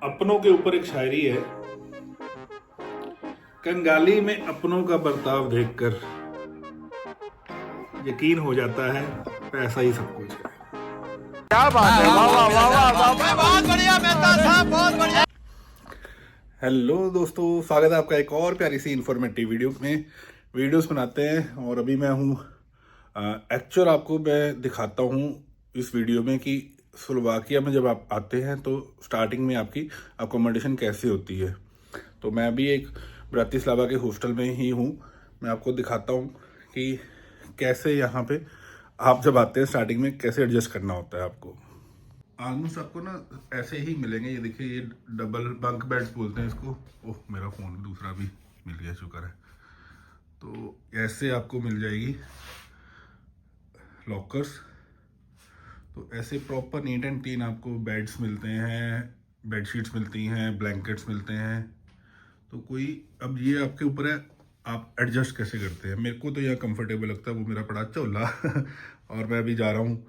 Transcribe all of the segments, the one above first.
अपनों के ऊपर एक शायरी है, कंगाली में अपनों का बर्ताव देखकर यकीन हो जाता है पैसा ही सब कुछ है। क्या बात है, वाह वाह वाह वाह वाह, बहुत बढ़िया मेहता साहब, बहुत बढ़िया। हेलो दोस्तों, स्वागत है आपका एक और प्यारी सी इंफॉर्मेटिव वीडियो में। वीडियोस बनाते हैं और अभी मैं हूँ एक्चुअल आपको मैं दिखाता हूँ इस वीडियो में कि स्लोवाकिया में जब आप आते हैं तो स्टार्टिंग में आपकी अकोमोडेशन कैसे होती है। तो मैं अभी एक ब्रातिस्लावा के हॉस्टल में ही हूँ। मैं आपको दिखाता हूँ कि कैसे यहाँ पे आप जब आते हैं स्टार्टिंग में कैसे एडजस्ट करना होता है आपको। ऑलमोस्ट आपको ना ऐसे ही मिलेंगे। ये देखिए, ये डबल बंक बेड्स बोलते हैं इसको। ओह, मेरा फ़ोन दूसरा भी मिल गया, शुक्र है। तो ऐसे आपको मिल जाएगी लॉकर्स। तो ऐसे प्रॉपर नीट एंड क्लीन आपको बेड्स मिलते हैं, बेडशीट्स मिलती हैं, ब्लैंकेट्स मिलते हैं। तो कोई अब ये आपके ऊपर है, आप एडजस्ट कैसे करते हैं। मेरे को तो यहाँ कंफर्टेबल लगता है, वो मेरा पड़ा चोला और मैं अभी जा रहा हूँ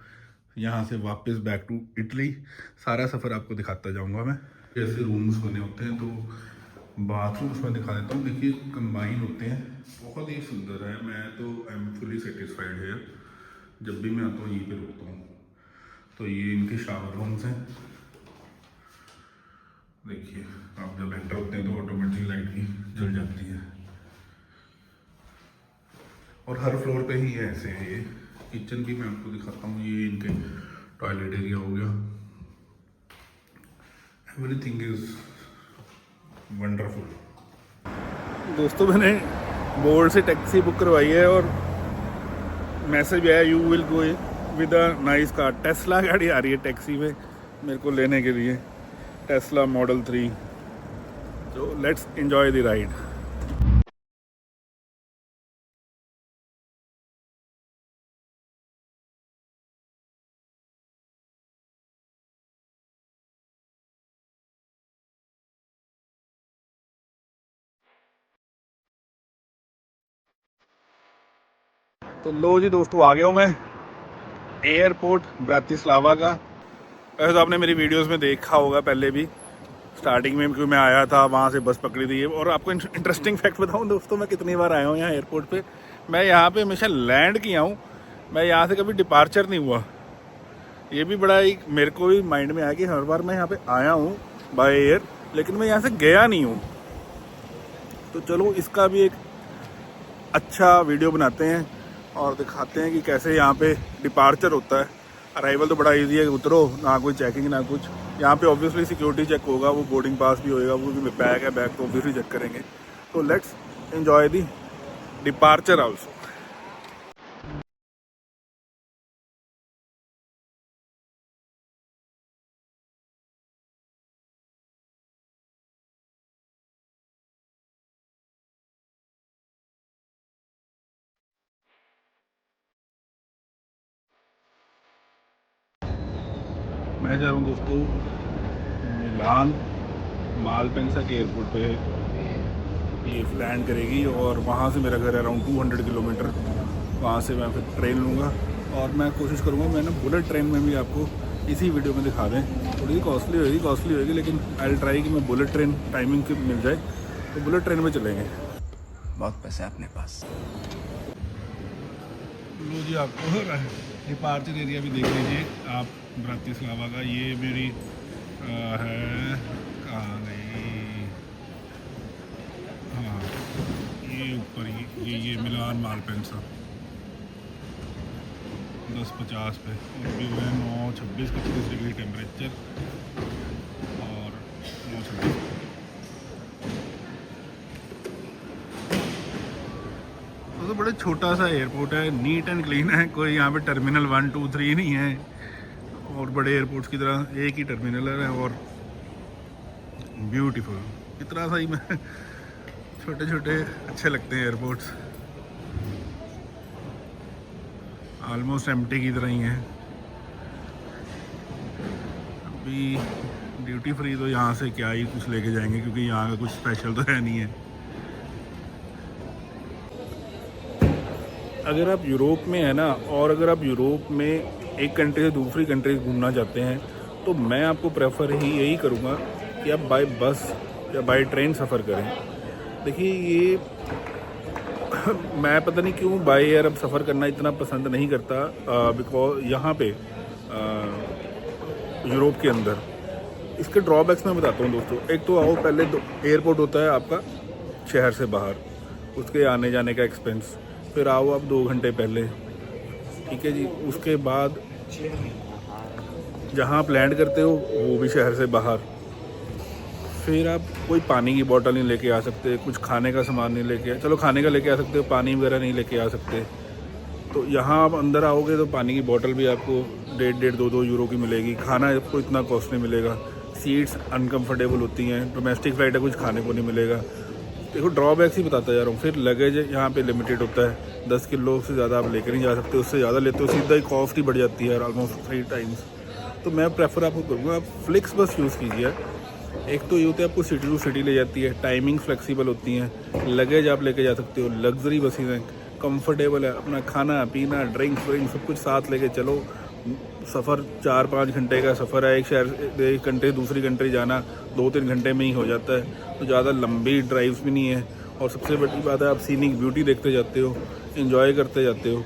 यहाँ से वापस बैक टू इटली। सारा सफ़र आपको दिखाता जाऊँगा मैं। ऐसे रूम्स बने होते हैं, तो बाथरूम्स में दिखा देता हूँ। देखिए, कंबाइन होते हैं, बहुत ही सुंदर है। मैं तो आई एम फुली सेटिस्फाइड है। जब भी मैं आता हूँ यहीं पे रुकता हूँ। तो ये इनके शावर रूम्स हैं। देखिए, आप जब एंटर होते हैं तो ऑटोमेटिक लाइट भी जल जाती है और हर फ्लोर पे ही है ऐसे है। ये किचन भी मैं आपको दिखाता हूँ। ये इनके टॉयलेट एरिया हो गया। Everything is wonderful. दोस्तों, मैंने बोर्ड से टैक्सी बुक करवाई है और मैसेज आया, you will go with a nice car. Tesla गाड़ी आ रही है टैक्सी में मेरे को लेने के लिए, टेस्ला मॉडल 3। तो लेट्स एंजॉय द राइड। तो लो जी दोस्तों, आ गया हूँ मैं एयरपोर्ट ब्रातिस्लावा का। वैसे तो आपने मेरी वीडियोस में देखा होगा पहले भी, स्टार्टिंग में क्योंकि मैं आया था वहाँ से बस पकड़ी थी। और आपको इंटरेस्टिंग फैक्ट बताऊँ दोस्तों, मैं कितनी बार आया हूँ यहाँ एयरपोर्ट पे। मैं यहाँ पे हमेशा लैंड किया हूँ, मैं यहाँ से कभी डिपार्चर नहीं हुआ। ये भी बड़ा एक मेरे को भी माइंड में आया कि हर बार मैं यहाँ पे आया हूँ बाय एयर, लेकिन मैं यहाँ से गया नहीं हूँ। तो चलो इसका भी एक अच्छा वीडियो बनाते हैं और दिखाते हैं कि कैसे यहाँ पे डिपार्चर होता है। अराइवल तो बड़ा इजी है, उतरो, ना कोई चेकिंग ना कुछ। यहाँ पे ऑब्वियसली सिक्योरिटी चेक होगा, वो बोर्डिंग पास भी होएगा, वो भी बैग है, बैग तो ऑब्वियसली चेक करेंगे। तो let's enjoy the departure also. मैं जा रहा हूँ दोस्तों मिलान मालपेंसा के एयरपोर्ट पे ये लैंड करेगी और वहाँ से मेरा घर है अराउंड 200 किलोमीटर। वहाँ से मैं फिर ट्रेन लूँगा और मैं कोशिश करूँगा मैं ना बुलेट ट्रेन में भी आपको इसी वीडियो में दिखा दें। थोड़ी कॉस्टली होगी लेकिन आई विल ट्राई कि मैं बुलेट ट्रेन टाइमिंग से मिल जाए तो बुलेट ट्रेन में चलेंगे। बहुत पैसे अपने पास। लो जी, आपको डिपार्चर एरिया भी देख लीजिए आप ब्रातिस्लावा का। ये मेरी है, कहाँ गई, हाँ ये ऊपर ये मिलान मालपेंसा 10:50 पे। और भी है 9:26 35 डिग्री टेम्परेचर और 9:26। तो बड़ा छोटा सा एयरपोर्ट है, नीट एंड क्लीन है। कोई यहाँ पे टर्मिनल 1 2 3 नहीं है और बड़े एयरपोर्ट्स की तरह एक ही टर्मिनल है और ब्यूटीफुल। इतना सा ही मैं छोटे छोटे अच्छे लगते हैं एयरपोर्ट्स, ऑलमोस्ट एम्प्टी की तरह ही हैं। अभी ड्यूटी फ्री तो यहाँ से क्या ही कुछ लेके जाएंगे क्योंकि यहाँ का कुछ स्पेशल तो है नहीं है। अगर आप यूरोप में है ना, और अगर आप यूरोप में एक कंट्री से दूसरी कंट्री घूमना चाहते हैं, तो मैं आपको प्रेफर ही यही करूँगा कि आप बाय बस या बाय ट्रेन सफ़र करें। देखिए ये मैं पता नहीं क्यों बाय एयर अब सफ़र करना इतना पसंद नहीं करता, बिकॉज यहाँ पे यूरोप के अंदर इसके ड्रॉबैक्स मैं बताता हूँ दोस्तों। एक तो आओ पहले तो एयरपोर्ट होता है आपका शहर से बाहर, उसके आने जाने का एक्सपेंस, फिर आओ आप 2 घंटे पहले, ठीक है जी। उसके बाद जहाँ आप लैंड करते हो वो भी शहर से बाहर, फिर आप कोई पानी की बोतल नहीं लेके आ सकते, कुछ खाने का सामान नहीं लेके, चलो खाने का लेके आ सकते हो, पानी वगैरह नहीं लेके आ सकते। तो यहाँ आप अंदर आओगे तो पानी की बोतल भी आपको 1.5-2 यूरो की मिलेगी, खाना आपको इतना कॉस्टली मिलेगा, सीट्स अनकंफर्टेबल होती हैं, डोमेस्टिक फ्लाइट है, कुछ खाने को नहीं मिलेगा। देखो ड्रॉबैक्स ही बताता जा रहा हूँ। फिर लगेज यहाँ पे लिमिटेड होता है, 10 किलो से ज़्यादा आप लेकर नहीं जा सकते, उससे ज़्यादा लेते हो सीधा ही कॉस्ट ही बढ़ जाती है ऑलमोस्ट 3 टाइम्स। तो मैं प्रेफर आपको करूँगा आप फ्लिक्स बस यूज़ कीजिए। एक तो ये होता है आपको सिटी टू सिटी ले जाती है, टाइमिंग फ्लेक्सिबल होती हैं, लगेज आप लेके जा सकते हो, लग्जरी बसें हैं, कंफर्टेबल है, अपना खाना पीना ड्रिंक्स व्रिंक्स सब कुछ साथ लेके चलो। सफ़र 4-5 घंटे का सफ़र है, एक शहर से एक घंटे दूसरी कंट्री जाना 2-3 घंटे में ही हो जाता है, तो ज़्यादा लंबी ड्राइव्स भी नहीं है। और सबसे बड़ी बात है आप सीनिक ब्यूटी देखते जाते हो, एंजॉय करते जाते हो।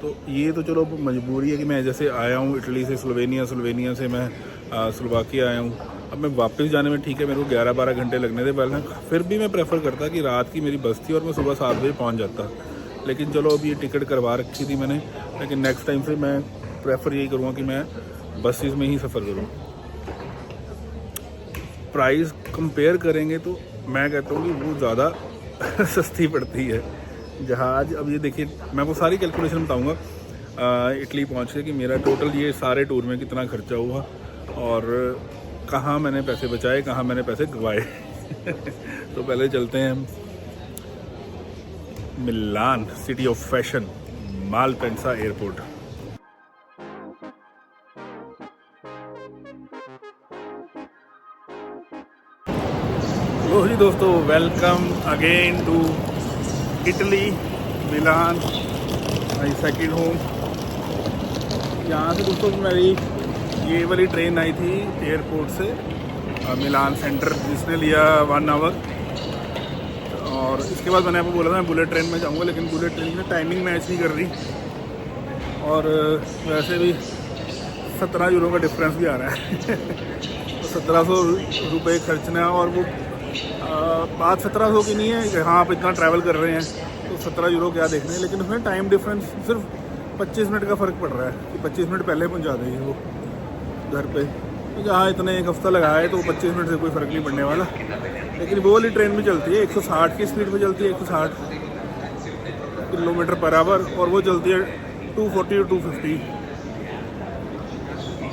तो ये तो चलो मजबूरी है कि मैं जैसे आया हूँ इटली से स्लोवेनिया से मैं स्लोवाकिया आया हूँ, अब मैं वापस जाने में ठीक है मेरे को 11-12 घंटे लगने थे पहले, फिर भी मैं प्रेफर करता कि रात की मेरी बस थी और मैं सुबह 7 बजे पहुँच जाता। लेकिन चलो अभी ये टिकट करवा रखी थी मैंने, लेकिन नेक्स्ट टाइम से मैं प्रेफर यही करूँगा कि मैं बसेस में ही सफ़र करूँ। प्राइस कंपेयर करेंगे तो मैं कहता हूँ कि वो ज़्यादा सस्ती पड़ती है। जहाज़ अब ये देखिए मैं वो सारी कैलकुलेशन बताऊँगा इटली पहुँच के कि मेरा टोटल ये सारे टूर में कितना खर्चा हुआ और कहाँ मैंने पैसे बचाए, कहाँ मैंने पैसे गंवाए। तो पहले चलते हैं हम Milan, city of fashion, Malpensa airport. लो जी दोस्तों, welcome again to Italy, Milan, my second home. यहाँ से दोस्तों मेरी ये वाली ट्रेन आई थी एयरपोर्ट से मिलान सेंटर, जिसने लिया 1 आवर। और इसके बाद मैंने आपको बोला था मैं बुलेट ट्रेन में जाऊँगा, लेकिन बुलेट ट्रेन में टाइमिंग मैच नहीं कर रही, और वैसे भी 17 यूरो का डिफरेंस भी आ रहा है। तो 1700 रुपये खर्चना, और वो बात 1700 की नहीं है, हाँ आप इतना ट्रैवल कर रहे हैं तो 17 यूरो क्या देखने हैं, लेकिन उसमें टाइम डिफरेंस सिर्फ 25 मिनट का फ़र्क पड़ रहा है कि 25 मिनट पहले पहुंचा देगी वो घर पे। तो जहाँ इतने एक हफ्ता लगा है तो 25 मिनट से कोई फ़र्क नहीं पड़ने वाला। लेकिन वो वाली ट्रेन में चलती है 160 की स्पीड में चलती है, 160 किलोमीटर पर आवर, और वो चलती है 240 और 250।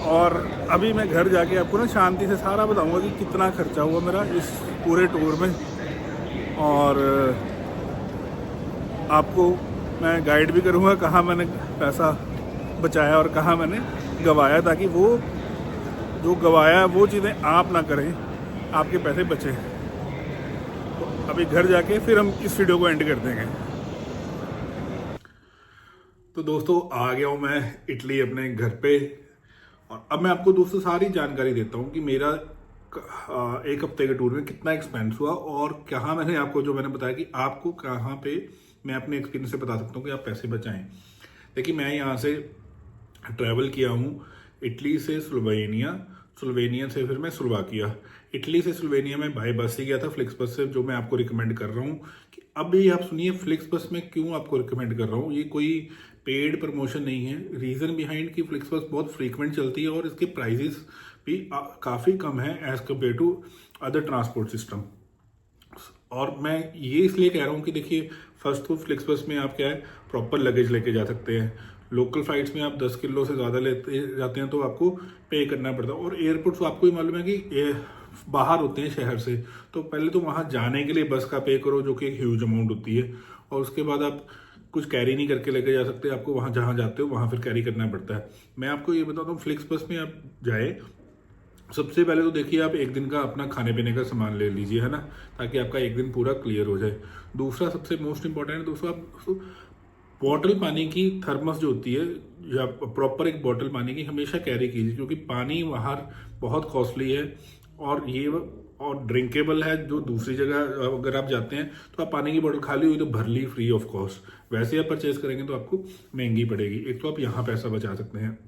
और अभी मैं घर जाके आपको ना शांति से सारा बताऊंगा कि कितना खर्चा हुआ मेरा इस पूरे टूर में, और आपको मैं गाइड भी करूंगा कहाँ मैंने पैसा बचाया और कहाँ मैंने गंवाया, ताकि वो जो गंवाया वो चीज़ें आप ना करें, आपके पैसे बचे। तो अभी घर जाके फिर हम इस वीडियो को एंड कर देंगे। तो दोस्तों आ गया हूँ मैं इटली अपने घर पे, और अब मैं आपको दोस्तों सारी जानकारी देता हूँ कि मेरा 1 हफ्ते के टूर में कितना एक्सपेंस हुआ, और कहाँ मैंने आपको जो मैंने बताया कि आपको कहाँ पे मैं अपने एक्सपीरियंस से बता सकता हूँ कि आप पैसे बचाएं। देखिए मैं यहाँ से ट्रैवल किया हूँ इटली से स्लोवेनिया से फिर मैं स्लोवाकिया। इटली से स्लोवेनिया में बाय बस से गया था, फ्लिक्स बस से, जो मैं आपको रिकमेंड कर रहा हूँ। कि अभी आप सुनिए फ्लिक्स बस में क्यों आपको रिकमेंड कर रहा हूँ, ये कोई पेड प्रमोशन नहीं है। रीज़न बिहाइंड कि फ्लिक्स बस बहुत फ्रीक्वेंट चलती है और इसके प्राइजेस भी काफ़ी कम है as compared to other transport system. और मैं ये इसलिए कह रहा हूँ कि देखिए फर्स्ट तो फ्लिक्स बस में आप क्या है प्रॉपर लगेज लेके जा सकते हैं। लोकल फ्लाइट्स में आप 10 किलो से ज़्यादा लेते जाते हैं तो आपको पे करना पड़ता है। और एयरपोर्ट्स आपको ही मालूम है कि बाहर होते हैं शहर से, तो पहले तो वहाँ जाने के लिए बस का पे करो जो कि एक ह्यूज अमाउंट होती है, और उसके बाद आप कुछ कैरी नहीं करके लेके जा सकते, आपको वहाँ जहाँ जाते हो वहाँ फिर कैरी करना पड़ता है। मैं आपको ये बताता हूँ फ्लिक्स बस में आप जाए, सबसे पहले तो देखिए आप एक दिन का अपना खाने पीने का सामान ले लीजिए, है ना, ताकि आपका एक दिन पूरा क्लियर हो जाए। दूसरा सबसे मोस्ट इंपॉर्टेंट दोस्तों, आप बॉटल पानी की थर्मस जो होती है या प्रॉपर एक बॉटल पानी की हमेशा कैरी कीजिए, क्योंकि पानी बाहर बहुत कॉस्टली है और ये और ड्रिंकेबल है। जो दूसरी जगह अगर आप जाते हैं तो आप पानी की बोतल खाली हुई तो भर ली फ्री ऑफ कॉस्ट, वैसे आप परचेज करेंगे तो आपको महंगी पड़ेगी। एक तो आप यहाँ पैसा बचा सकते हैं।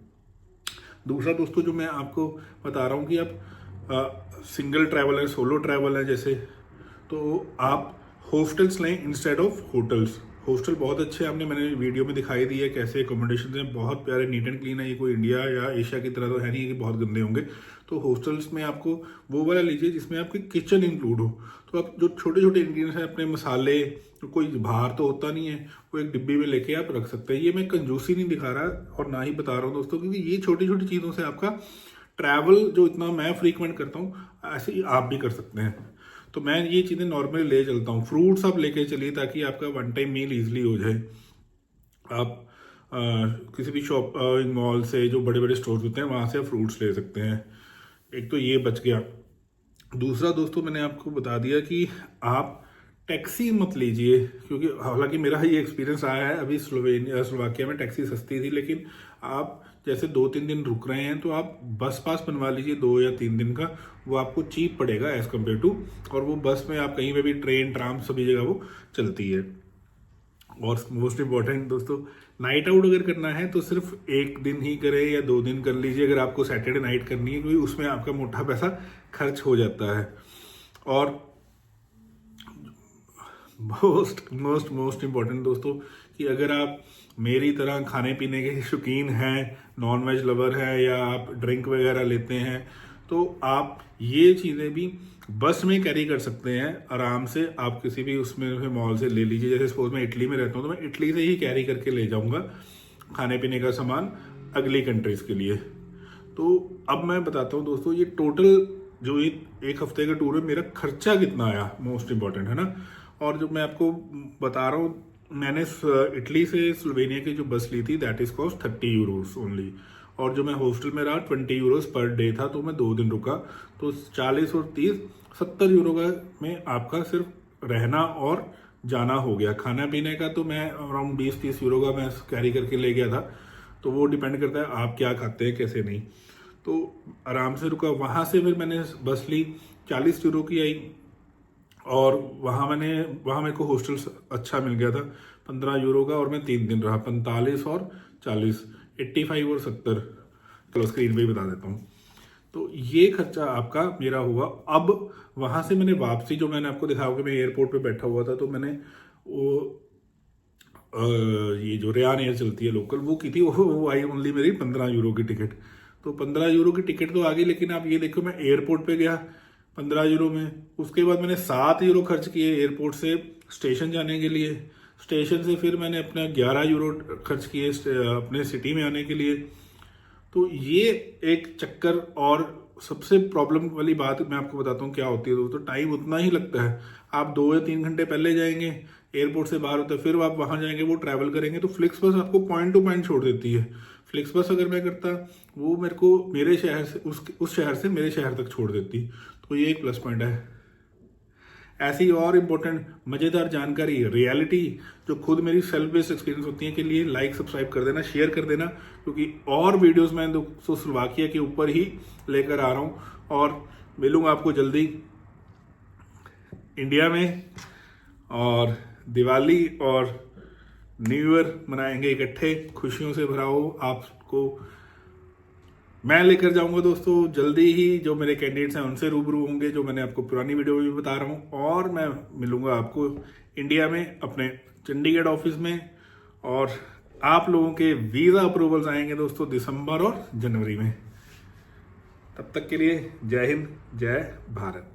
दूसरा दोस्तों जो मैं आपको बता रहा हूँ कि आप सिंगल ट्रैवल है, सोलो ट्रैवल है जैसे, तो आप हॉस्टल्स लें इंस्टेड ऑफ होटल्स। हॉस्टल बहुत अच्छे हैं, मैंने वीडियो में दिखाई दी है कैसे एकोमोडेशन हैं, बहुत प्यारे नीट एंड क्लीन है। ये कोई इंडिया या एशिया की तरह तो है नहीं कि बहुत गंदे होंगे। तो हॉस्टल्स में आपको वो वाला लीजिए जिसमें आपकी किचन इंक्लूड हो, तो आप जो छोटे छोटे इंग्रीडियंट्स हैं, अपने मसाले, तो कोई बाहर तो होता नहीं है, वो एक डिब्बी में लेके आप रख सकते हैं। ये मैं कंजूसी नहीं दिखा रहा और ना ही बता रहा हूँ दोस्तों, क्योंकि ये छोटी छोटी चीज़ों से आपका ट्रैवल जो इतना मैं फ्रीक्वेंट करता हूँ, ऐसे ही आप भी कर सकते हैं। तो मैं ये चीज़ें नॉर्मली ले चलता हूँ। फ्रूट्स आप लेके चलिए ताकि आपका वन टाइम मील ईजिली हो जाए। आप किसी भी शॉपिंग मॉल से, जो बड़े बड़े स्टोर होते हैं, वहाँ से आप फ्रूट्स ले सकते हैं। एक तो ये बच गया। दूसरा दोस्तों मैंने आपको बता दिया कि आप टैक्सी मत लीजिए, क्योंकि हालांकि मेरा ये एक्सपीरियंस आया है, अभी स्लोवाकिया में टैक्सी सस्ती थी, लेकिन आप जैसे 2-3 दिन रुक रहे हैं तो आप बस पास बनवा लीजिए 2 या 3 दिन का, वो आपको चीप पड़ेगा एज कम्पेयर टू। और वो बस में आप कहीं पे भी, ट्रेन ट्राम सभी जगह वो चलती है। और मोस्ट इम्पॉर्टेंट दोस्तों, नाइट आउट अगर करना है तो सिर्फ 1 दिन ही करें या 2 दिन कर लीजिए अगर आपको सैटरडे नाइट करनी है, क्योंकि उसमें आपका मोटा पैसा खर्च हो जाता है। और मोस्ट इम्पॉर्टेंट दोस्तों कि अगर आप मेरी तरह खाने पीने के शौकीन हैं, नॉन वेज लवर हैं, या आप ड्रिंक वगैरह लेते हैं, तो आप ये चीज़ें भी बस में कैरी कर सकते हैं आराम से। आप किसी भी उसमें मॉल से ले लीजिए। जैसे सपोज मैं इटली में रहता हूँ तो मैं इटली से ही कैरी करके ले जाऊँगा खाने पीने का सामान अगली कंट्रीज़ के लिए। तो अब मैं बताता हूँ दोस्तों, ये टोटल जो ये 1 हफ्ते का टूर है, मेरा खर्चा कितना आया, मोस्ट इम्पॉर्टेंट है ना। और जो मैं आपको बता रहा हूँ, मैंने इटली से स्लोवेनिया की जो बस ली थी, that is cost 30 Euros only. और जो मैं हॉस्टल में रहा 20 यूरोस पर डे था, तो मैं 2 दिन रुका, तो 40 और 30 70 यूरो का में आपका सिर्फ रहना और जाना हो गया। खाना पीने का तो मैं अराउंड 20-30 यूरो का मैं कैरी करके ले गया था। तो वो डिपेंड करता है आप क्या खाते हैं कैसे नहीं। तो आराम से रुका। वहाँ से फिर मैंने बस ली, 40 यूरो की आई, और वहाँ मेरे को हॉस्टल अच्छा मिल गया था 15 यूरो का, और मैं 3 दिन रहा। 45 और 40, 85 और 70, चलो स्क्रीन पे ही बता देता हूँ। तो ये खर्चा आपका मेरा हुआ। अब वहाँ से मैंने वापसी, जो मैंने आपको दिखाया कि मैं एयरपोर्ट पे बैठा हुआ था, तो मैंने वो ये जो रेयान एयर चलती है लोकल, वो की थी, वो आई ओनली मेरी 15 यूरो की टिकट। तो 15 यूरो की टिकट तो आ गई, लेकिन आप ये देखो मैं एयरपोर्ट पे गया 15 यूरो में, उसके बाद मैंने 7 यूरो खर्च किए एयरपोर्ट से स्टेशन जाने के लिए, स्टेशन से फिर मैंने अपना 11 यूरो खर्च किए अपने सिटी में आने के लिए। तो ये एक चक्कर। और सबसे प्रॉब्लम वाली बात मैं आपको बताता हूँ क्या होती है दोस्तों, टाइम उतना ही लगता है। आप 2 या 3 घंटे पहले जाएंगे, एयरपोर्ट से बाहर होता है, फिर आप वहाँ जाएंगे, वो ट्रैवल करेंगे, तो फ्लिक्स बस आपको पॉइंट टू पॉइंट छोड़ देती है। फ्लिक्स बस अगर मैं करता, वो मेरे को मेरे शहर से उस शहर से मेरे शहर तक छोड़ देती। तो ये एक प्लस पॉइंट है। ऐसी और इम्पोर्टेंट मज़ेदार जानकारी, रियलिटी, जो खुद मेरी सेल्फ बेस्ड एक्सपीरियंस होती है, के लिए लाइक सब्सक्राइब कर देना, शेयर कर देना, क्योंकि और वीडियोस मैं दोस्तों स्लोवाकिया के ऊपर ही लेकर आ रहा हूँ। और मिलूंगा आपको जल्दी इंडिया में, और दिवाली और न्यू ईयर मनाएंगे इकट्ठे, खुशियों से भरा हो। आपको मैं लेकर जाऊंगा दोस्तों जल्दी ही, जो मेरे कैंडिडेट्स हैं उनसे रूबरू होंगे, जो मैंने आपको पुरानी वीडियो में भी बता रहा हूँ। और मैं मिलूंगा आपको इंडिया में अपने चंडीगढ़ ऑफिस में, और आप लोगों के वीज़ा अप्रूवल्स आएंगे दोस्तों दिसंबर और जनवरी में। तब तक के लिए जय हिंद, जय भारत।